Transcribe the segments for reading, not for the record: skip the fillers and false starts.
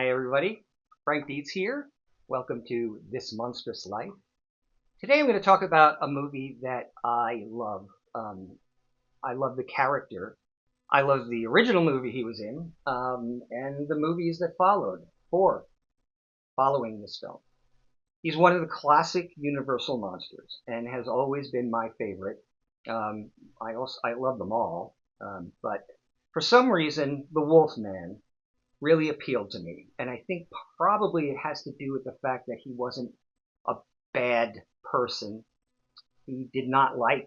Hi everybody, Frank Dietz here. Welcome to This Monstrous Life. Today I'm going to talk about a movie that I love. I love the character. I love the original movie he was in, and the movies that followed, following this film. He's one of the classic Universal monsters and has always been my favorite. I love them all, but for some reason, the Wolfman really appealed to me. And I think probably it has to do with the fact that he wasn't a bad person. He did not like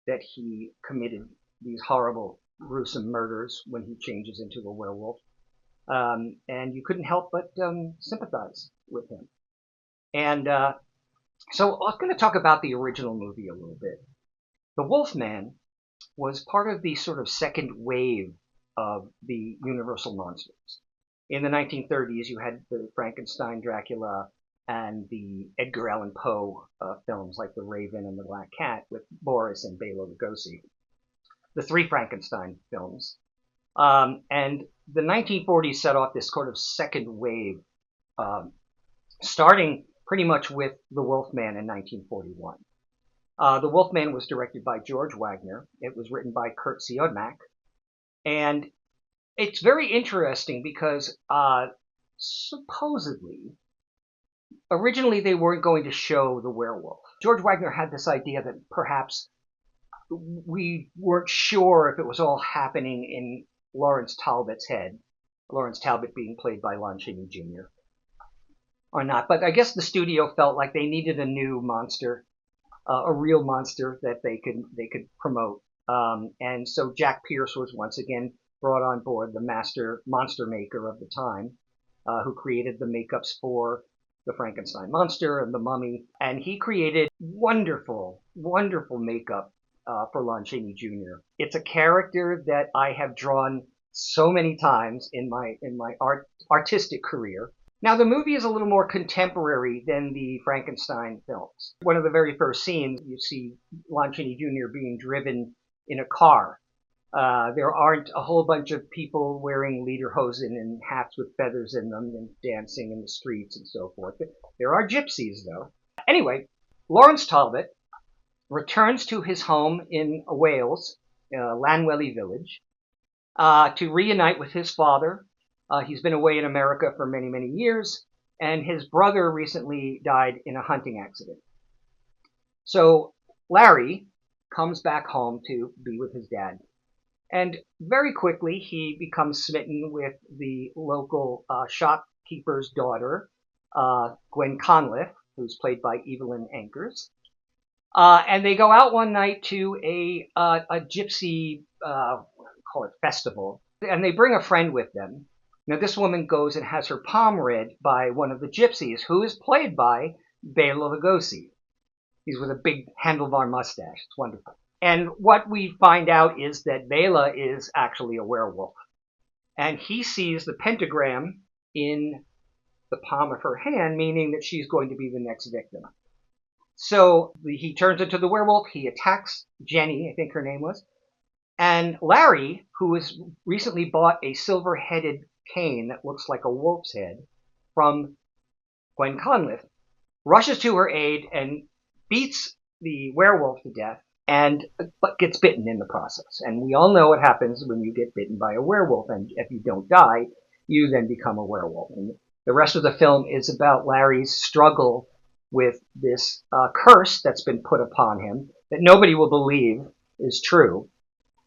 that he committed these horrible, gruesome murders when he changes into a werewolf. And you couldn't help but sympathize with him. And so I was going to talk about the original movie a little bit. The Wolfman was part of the sort of second wave of the Universal monsters. In the 1930s, you had the Frankenstein, Dracula, and the Edgar Allan Poe films like The Raven and the Black Cat with Boris and Bela Lugosi. The three Frankenstein films. And the 1940s set off this sort of second wave, starting pretty much with The Wolfman in 1941. The Wolfman was directed by George Wagner. It was written by Kurt Siodmak. And it's very interesting because supposedly, originally they weren't going to show the werewolf. George Wagner had this idea that perhaps we weren't sure if it was all happening in Lawrence Talbot's head, Lawrence Talbot being played by Lon Chaney Jr., or not. But I guess the studio felt like they needed a new monster, a real monster that they could promote. And so Jack Pierce was once again brought on board, the master monster maker of the time, who created the makeups for the Frankenstein monster and the mummy. And he created wonderful, wonderful makeup for Lon Chaney Jr. It's a character that I have drawn so many times in my artistic career. Now, the movie is a little more contemporary than the Frankenstein films. One of the very first scenes, you see Lon Chaney Jr. being driven in a car. There aren't a whole bunch of people wearing lederhosen and hats with feathers in them and dancing in the streets and so forth. There are gypsies, though. Anyway, Lawrence Talbot returns to his home in Wales, Llanwelly Village, to reunite with his father. He's been away in America for many, many years, and his brother recently died in a hunting accident. So Larry comes back home to be with his dad. And very quickly, he becomes smitten with the local shopkeeper's daughter, Gwen Conliffe, who's played by Evelyn Ankers. And they go out one night to a gypsy, call it festival, and they bring a friend with them. Now, this woman goes and has her palm read by one of the gypsies, who is played by Bela Lugosi. He's with a big handlebar mustache. It's wonderful. And what we find out is that Bela is actually a werewolf. And he sees the pentagram in the palm of her hand, meaning that she's going to be the next victim. So he turns into the werewolf. He attacks Jenny, I think her name was. And Larry, who has recently bought a silver-headed cane that looks like a wolf's head from Gwen Conliffe, rushes to her aid and beats the werewolf to death, but gets bitten in the process. And we all know what happens when you get bitten by a werewolf, and if you don't die, you then become a werewolf. And the rest of the film is about Larry's struggle with this curse that's been put upon him that nobody will believe is true.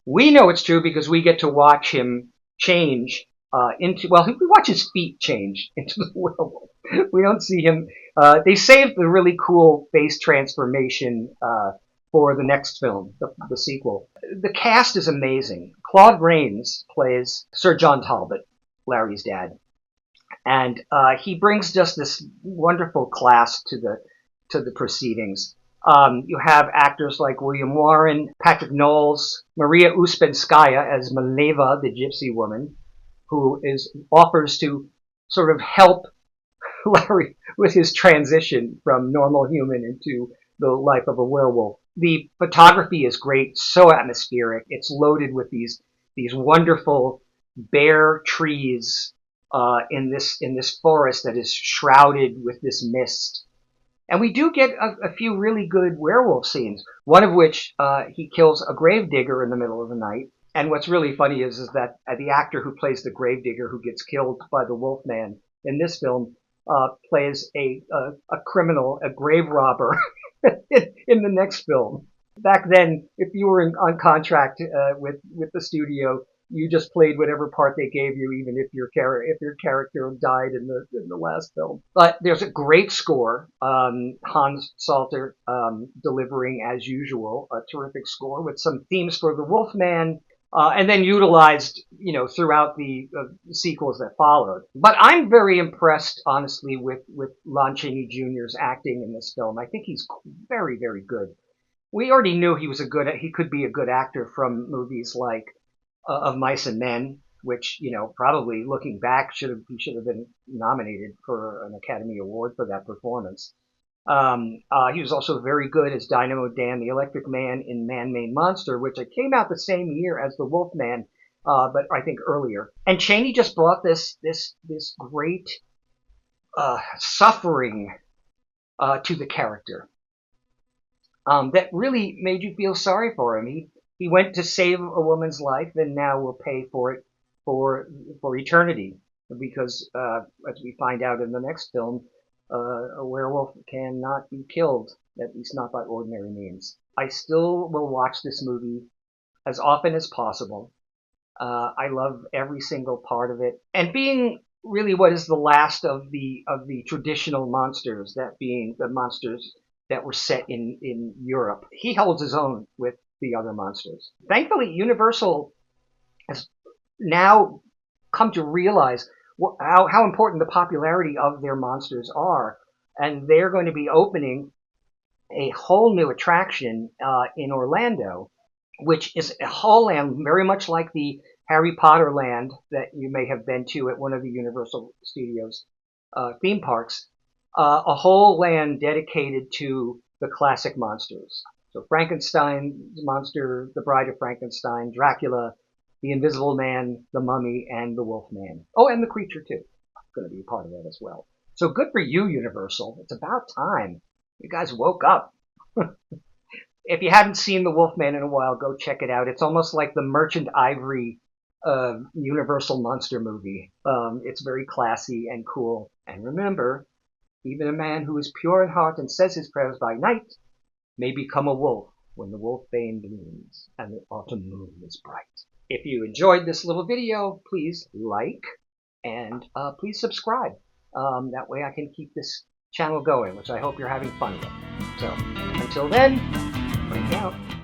We know it's true because we get to watch him change we watch his feet change into the werewolf. We don't see him. They saved the really cool face transformation for the next film, the sequel. The cast is amazing. Claude Rains plays Sir John Talbot, Larry's dad. And he brings just this wonderful class to the proceedings. You have actors like William Warren, Patrick Knowles, Maria Uspenskaya as Maleva, the gypsy woman, who offers to sort of help Larry with his transition from normal human into the life of a werewolf. The photography is great, so atmospheric. It's loaded with these wonderful bare trees in this forest that is shrouded with this mist. And we do get a few really good werewolf scenes. One of which he kills a gravedigger in the middle of the night. And what's really funny is that the actor who plays the gravedigger who gets killed by the Wolfman in this film plays a criminal, a grave robber in the next film. Back then, if you were on contract with the studio, you just played whatever part they gave you, even if your character died in the last film. But there's a great score. Hans Salter delivering as usual a terrific score with some themes for the Wolfman, and then utilized, throughout the sequels that followed. But I'm very impressed, honestly, with Lon Chaney Jr.'s acting in this film. I think he's very, very good. We already knew he could be a good actor from movies like Of Mice and Men, which, probably looking back he should have been nominated for an Academy Award for that performance. He was also very good as Dynamo Dan, the Electric Man, in Man-Made Monster, which came out the same year as the Wolfman, but I think earlier. And Chaney just brought this great suffering to the character that really made you feel sorry for him. He went to save a woman's life, and now will pay for it for eternity, because as we find out in the next film, a werewolf cannot be killed, at least not by ordinary means. I still will watch this movie as often as possible. I love every single part of it, and being really what is the last of the traditional monsters, that being the monsters that were set in Europe, he holds his own with the other monsters. Thankfully, Universal has now come to realize how important the popularity of their monsters are, and they're going to be opening a whole new attraction in Orlando, which is a whole land very much like the Harry Potter land that you may have been to at one of the Universal Studios theme parks. A whole land dedicated to the classic monsters. So Frankenstein's monster, the Bride of Frankenstein, Dracula, the Invisible Man, the Mummy, and the Wolfman. Oh, and the Creature, too. Going to be a part of that as well. So good for you, Universal. It's about time. You guys woke up. If you haven't seen the Wolfman in a while, go check it out. It's almost like the Merchant Ivory Universal monster movie. It's very classy and cool. And remember, even a man who is pure in heart and says his prayers by night may become a wolf when the wolfbane blooms and the autumn moon is bright. If you enjoyed this little video, please like and please subscribe. That way I can keep this channel going, which I hope you're having fun with. So, until then, break out.